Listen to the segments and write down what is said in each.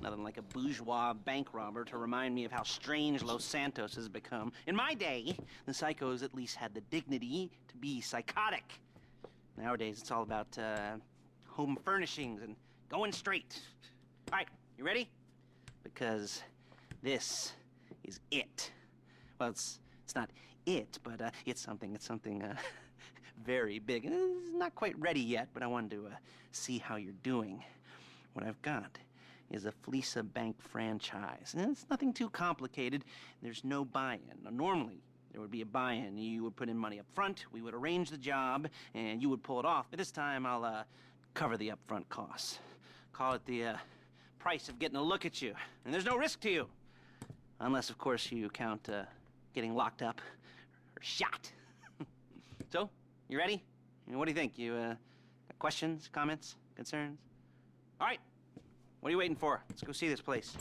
Nothing like a bourgeois bank robber to remind me of how strange Los Santos has become. In my day, the psychos at least had the dignity to be psychotic. Nowadays, it's all about home furnishings and going straight. All right, you ready? Because this is it. Well, it's not it, but it's something very big. It's not quite ready yet, but I wanted to see how you're doing. What I've got is a Fleesa Bank franchise. And it's nothing too complicated. There's no buy-in. Now, normally, there would be a buy-in. You would put in money up front, we would arrange the job, and you would pull it off. But this time, I'll cover the upfront costs. Call it the price of getting a look at you. And there's no risk to you. Unless, of course, you count getting locked up or shot. So, you ready? What do you think? You got questions, comments, concerns? All right. What are you waiting for? Let's go see this place.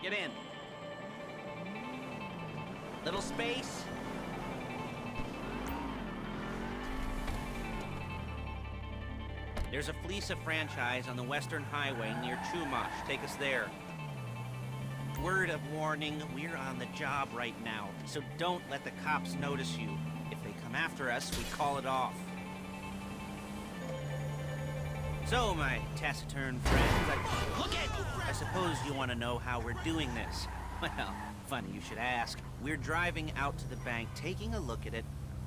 Get in. Little space. There's a Fleesa franchise on the Western Highway near Chumash. Take us there. Word of warning, we're on the job right now, so don't let the cops notice you. If they come after us, we call it off. So, my taciturn friends, I suppose you want to know how we're doing this. Well, funny you should ask. We're driving out to the bank, taking a look at it,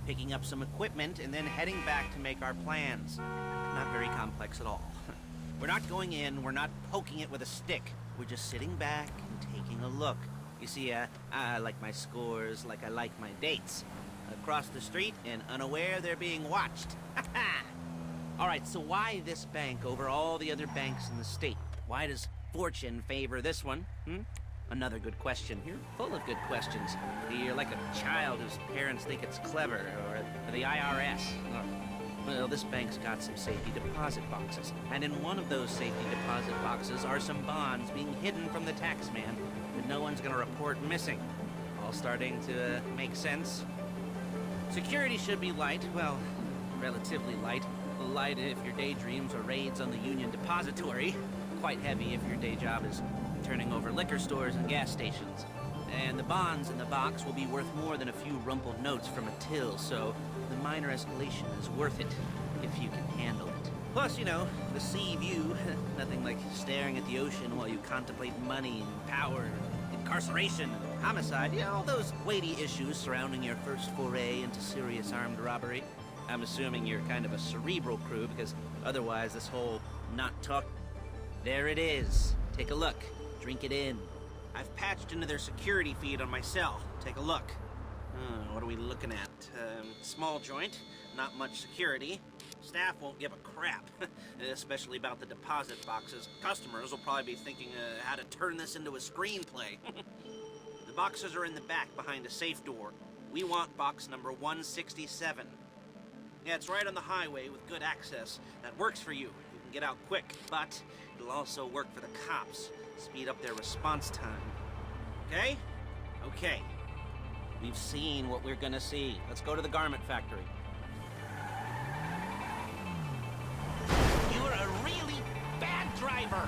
picking up some equipment, and then heading back to make our plans. Not very complex at all. We're not going in, we're not poking it with a stick. We're just sitting back and taking a look. You see, I like my scores like I like my dates. Across the street and unaware they're being watched. Ha ha! All right, so why this bank over all the other banks in the state? Why does fortune favor this one? Another good question. You're full of good questions. You're like a child whose parents think it's clever, or the IRS. Well, this bank's got some safety deposit boxes, and in one of those safety deposit boxes are some bonds being hidden from the tax man that no one's gonna report missing. All starting to make sense. Security should be light, well, relatively light. Light if your daydreams are raids on the Union Depository. Quite heavy if your day job is turning over liquor stores and gas stations. And the bonds in the box will be worth more than a few rumpled notes from a till, so the minor escalation is worth it if you can handle it. Plus, you know, the sea view, nothing like staring at the ocean while you contemplate money and power, incarceration, homicide, you know, all those weighty issues surrounding your first foray into serious armed robbery. I'm assuming you're kind of a cerebral crew, because otherwise this whole not talk... There it is. Take a look. Drink it in. I've patched into their security feed on my cell. Take a look. What are we looking at? Small joint, not much security. Staff won't give a crap, especially about the deposit boxes. Customers will probably be thinking how to turn this into a screenplay. The boxes are in the back behind a safe door. We want box number 167. Yeah, it's right on the highway with good access. That works for you. You can get out quick, but it'll also work for the cops. Speed up their response time. Okay? Okay. We've seen what we're gonna see. Let's go to the garment factory. You're a really bad driver!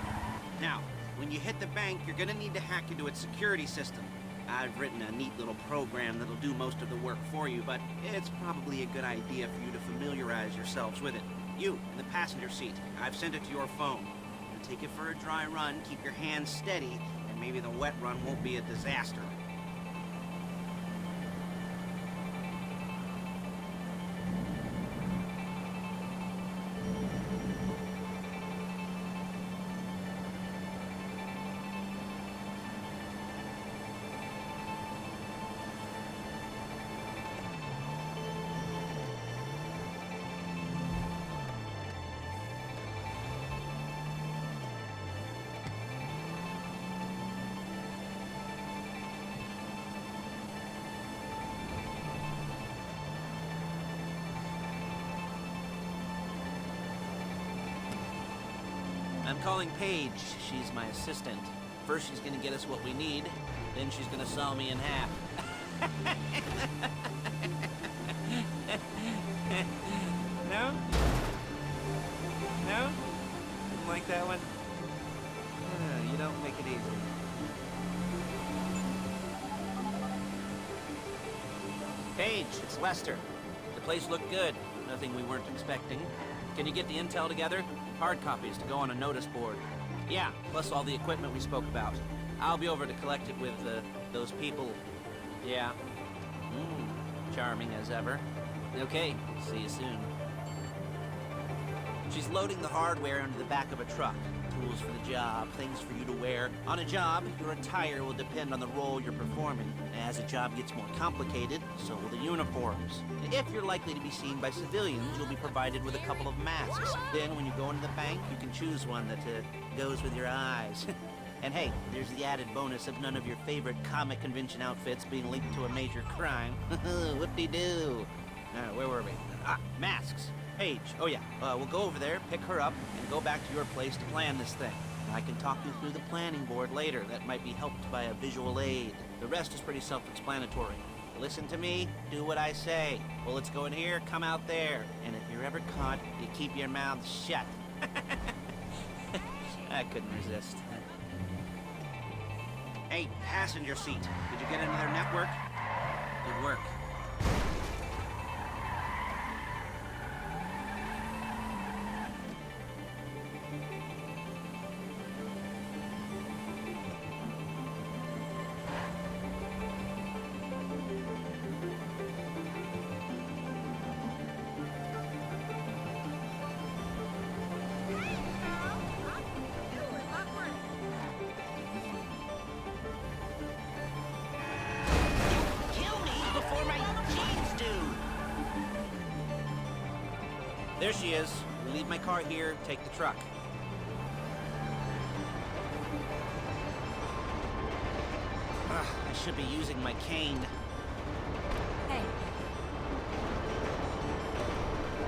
Now, when you hit the bank, you're gonna need to hack into its security system. I've written a neat little program that'll do most of the work for you, but it's probably a good idea for you to familiarize yourselves with it. You, in the passenger seat, I've sent it to your phone. Now take it for a dry run, keep your hands steady, and maybe the wet run won't be a disaster. I'm calling Paige. She's my assistant. First she's gonna get us what we need, then she's gonna saw me in half. No? No? Didn't like that one? You don't make it easy. Paige, it's Lester. The place looked good. Nothing we weren't expecting. Can you get the intel together? Hard copies to go on a notice board. Yeah, plus all the equipment we spoke about. I'll be over to collect it with, those people. Yeah. Charming as ever. Okay, see you soon. She's loading the hardware into the back of a truck. Tools for the job, things for you to wear. On a job, your attire will depend on the role you're performing. As a job gets more complicated, so will the uniforms. If you're likely to be seen by civilians, you'll be provided with a couple of masks. Then when you go into the bank, you can choose one that goes with your eyes. And hey, there's the added bonus of none of your favorite comic convention outfits being linked to a major crime. Whoop-de-doo. Where were we? Masks. Paige. Oh yeah, we'll go over there, pick her up, and go back to your place to plan this thing. I can talk you through the planning board later. That might be helped by a visual aid. The rest is pretty self-explanatory. Listen to me, do what I say. Bullets go in here, come out there. And if you're ever caught, you keep your mouth shut. I couldn't resist. Hey, passenger seat. Did you get into their network? Good work. There she is. We leave my car here, take the truck. I should be using my cane. Hey.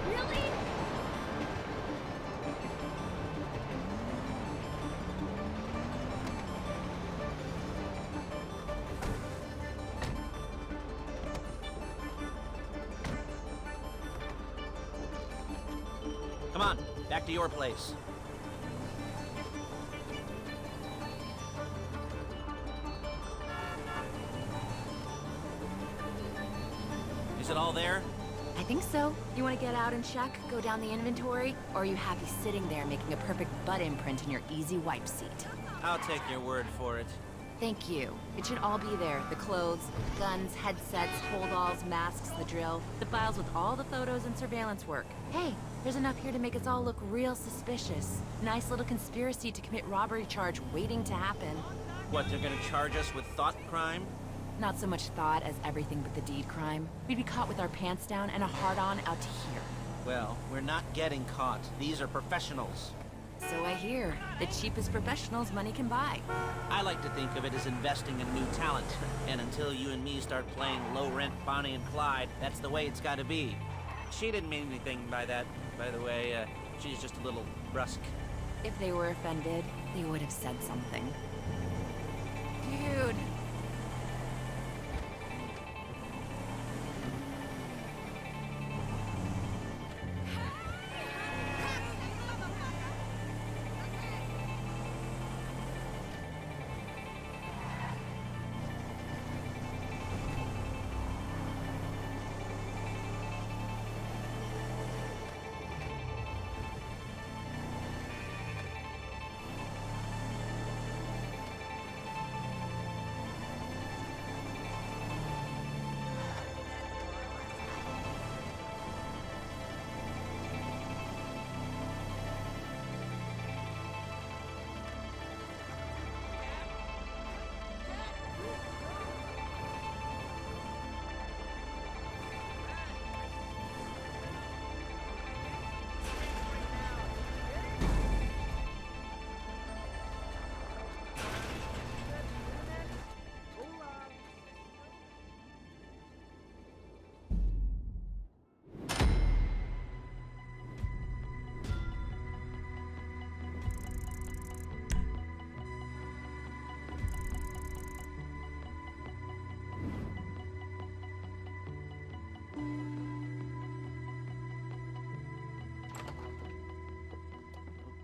Really? Come on, back to your place. Is it all there? I think so. You want to get out and check, go down the inventory, or are you happy sitting there making a perfect butt imprint in your easy wipe seat? I'll take your word for it. Thank you. It should all be there. The clothes, guns, headsets, holdalls, masks, the drill. The files with all the photos and surveillance work. Hey, there's enough here to make us all look real suspicious. Nice little conspiracy to commit robbery charge waiting to happen. What, they're gonna charge us with thought crime? Not so much thought as everything but the deed crime. We'd be caught with our pants down and a hard-on out to here. Well, we're not getting caught. These are professionals. So I hear. The cheapest professionals money can buy. I like to think of it as investing in new talent. And until you and me start playing low-rent Bonnie and Clyde, that's the way it's gotta be. She didn't mean anything by that, by the way. She's just a little brusque. If they were offended, they would have said something. Dude.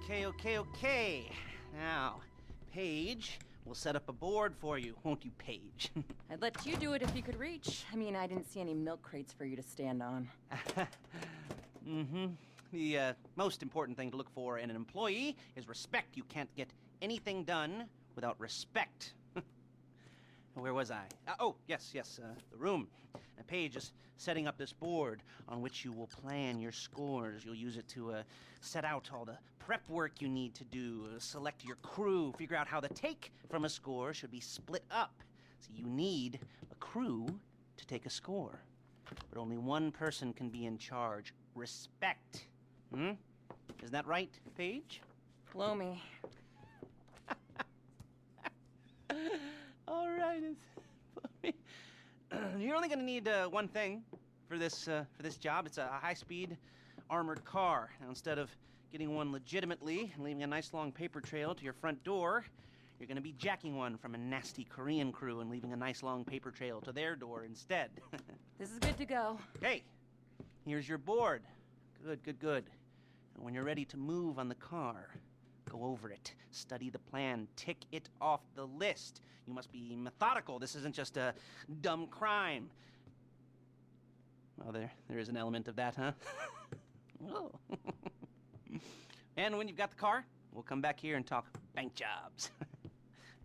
Okay. Now, Paige, we'll set up a board for you, won't you, Paige? I'd let you do it if you could reach. I mean, I didn't see any milk crates for you to stand on. The most important thing to look for in an employee is respect. You can't get anything done without respect. Where was I? Yes, the room. Paige is setting up this board on which you will plan your scores. You'll use it to set out all the prep work you need to do, select your crew, figure out how the take from a score should be split up. So you need a crew to take a score. But only one person can be in charge. Respect. Isn't that right, Paige? Blow me. All right, you're only going to need one thing for this job. It's a high-speed armored car. Now, instead of getting one legitimately and leaving a nice long paper trail to your front door, you're going to be jacking one from a nasty Korean crew and leaving a nice long paper trail to their door instead. This is good to go. Okay, here's your board. Good. And when you're ready to move on the car, go over it, study the plan, tick it off the list. You must be methodical. This isn't just a dumb crime. Well, there is an element of that, huh? Oh. And when you've got the car, we'll come back here and talk bank jobs.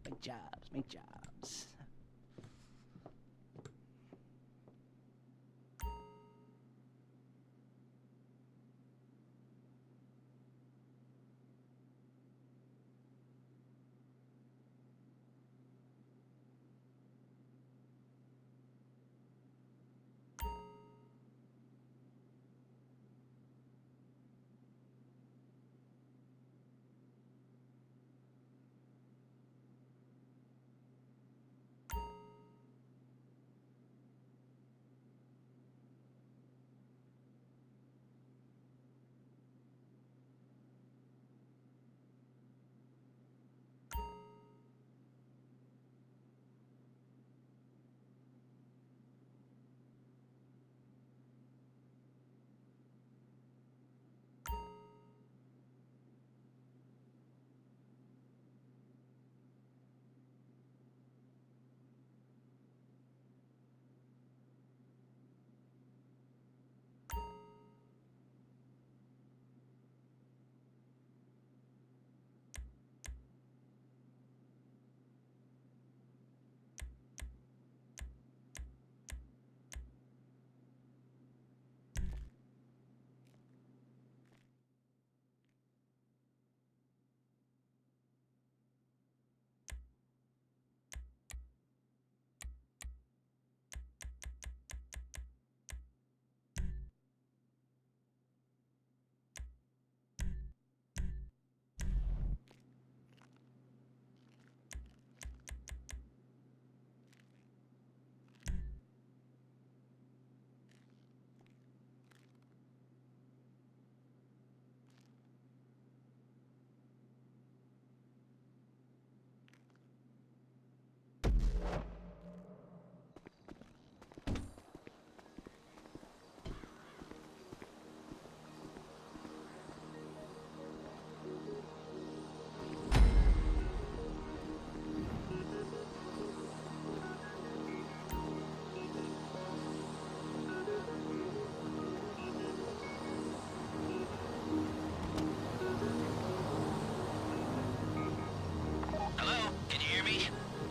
Bank jobs.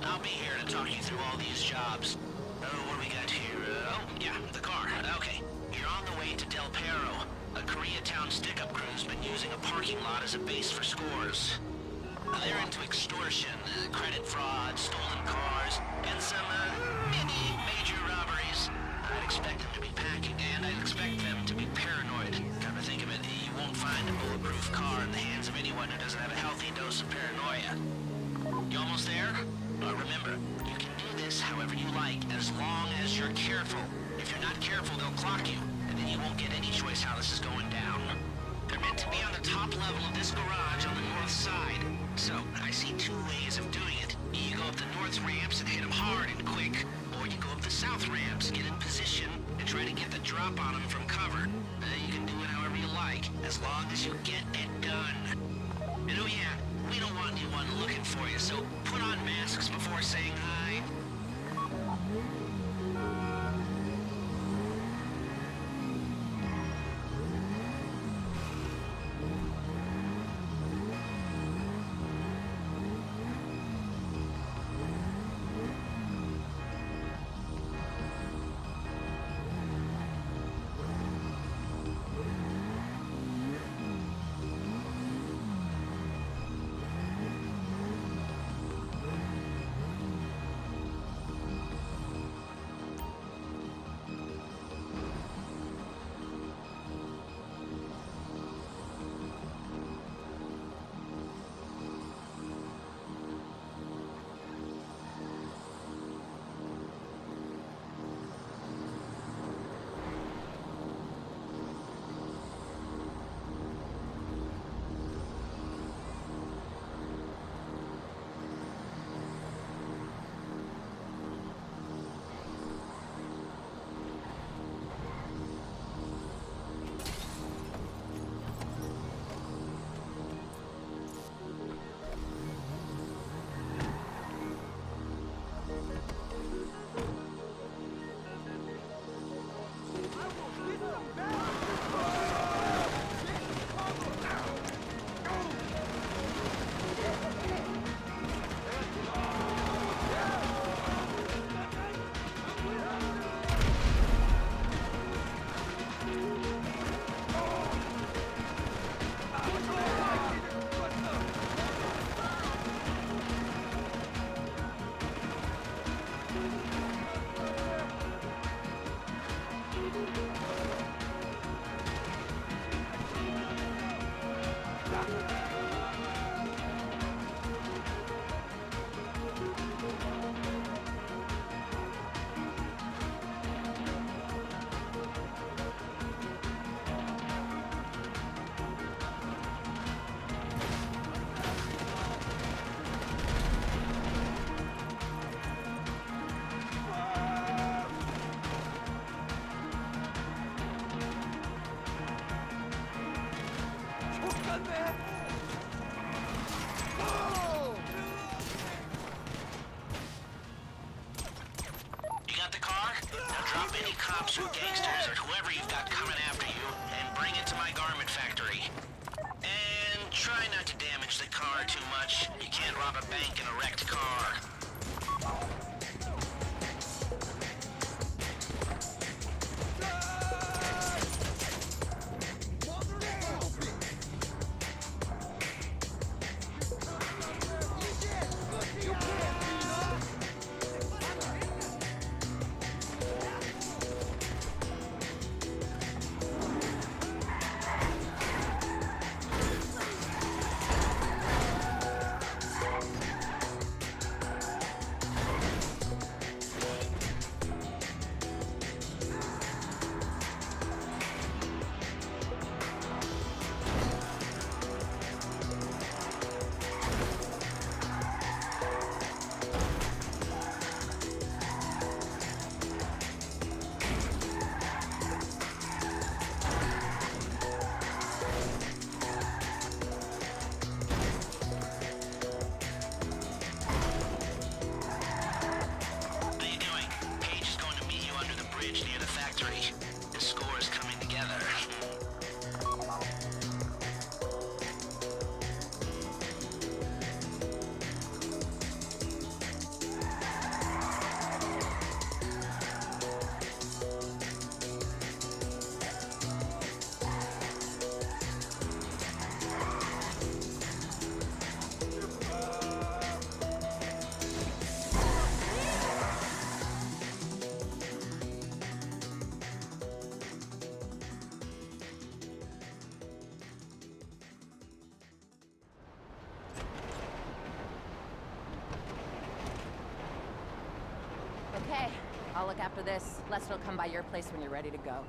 I'll be here to talk you through all these jobs. What do we got here? The car. Okay. You're on the way to Del Perro. A Koreatown stick-up crew's been using a parking lot as a base for scores. They're into extortion, credit fraud, stolen cars, and some, major robberies. I'd expect them to be packing, and I'd expect them to be paranoid. Come to think of it, you won't find a bulletproof car in the hands of anyone who doesn't have a healthy dose of paranoia. You almost there? Remember, you can do this however you like, as long as you're careful. If you're not careful, they'll clock you, and then you won't get any choice how this is going down. They're meant to be on the top level of this garage on the north side. So, I see two ways of doing it. You go up the north ramps and hit them hard and quick, or you go up the south ramps, get in position, and try to get the drop on them from cover. You can do it however you like, as long as you get it done. you don't want anyone looking for you, so put on masks before saying hi. You got the car? Now drop any cops or gangsters or whoever you've got coming after you and bring it to my garment factory. And try not to damage the car too much. You can't rob a bank in a wrecked car. The score is coming together. Okay, I'll look after this. Lester will come by your place when you're ready to go.